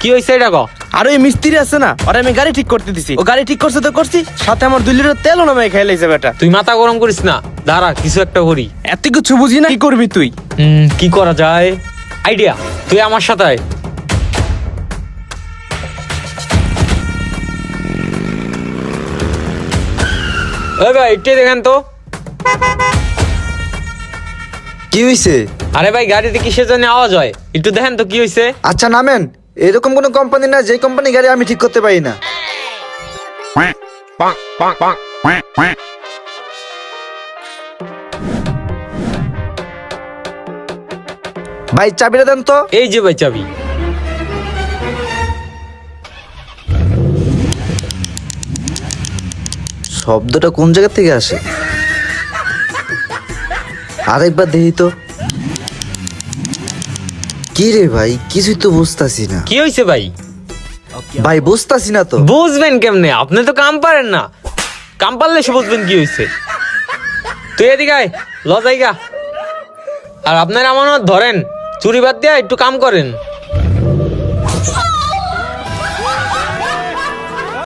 কি হয়েছে এটা কো? আর ওই মিস্ত্রি আছে না, আর আমি গাড়ি ঠিক করতে দিছি, ও গাড়ি ঠিক করছে তো করছি, সাথে আমার 2 লিটার তেলও নামে খাইলাইছে বেটা। তুই মাথা গরম করিস না, দাঁড়া কিছু একটা করি। এত কিছু বুঝি না, কি করবি তুই? কি করা যায়? আইডিয়া, তুই আমার সাথে আয়। ওই ভাই একটু দেখেন তো। কি হইছে? আরে ভাই গাড়িতে কিসের জন্য আওয়াজ হয়, একটু দেখেন তো কি হয়েছে। আচ্ছা নামেন, এরকম কোনো কোম্পানি না যে কোম্পানি গাড়ি আমি ঠিক করতে পারি না। ভাই চাবিটা দেন তো। এই যে ভাই চাবি। শব্দটা কোন জায়গা থেকে আসে? আরেকবার দেখি তো। কি রে ভাই, কিছুই তো বুঝতাছি না। কি হয়েছে ভাই? ভাই বুঝতাছি না তো। বুঝবেন কেমনে, আপনি তো কাম পারেন না, কাম পারলে সে বুঝবেন কি হয়েছে। তুই এদিকে আয়, ল জায়গা। আর আপনার আমানত ধরেন, চুরি বাদ দিয়ে একটু কাম করেন।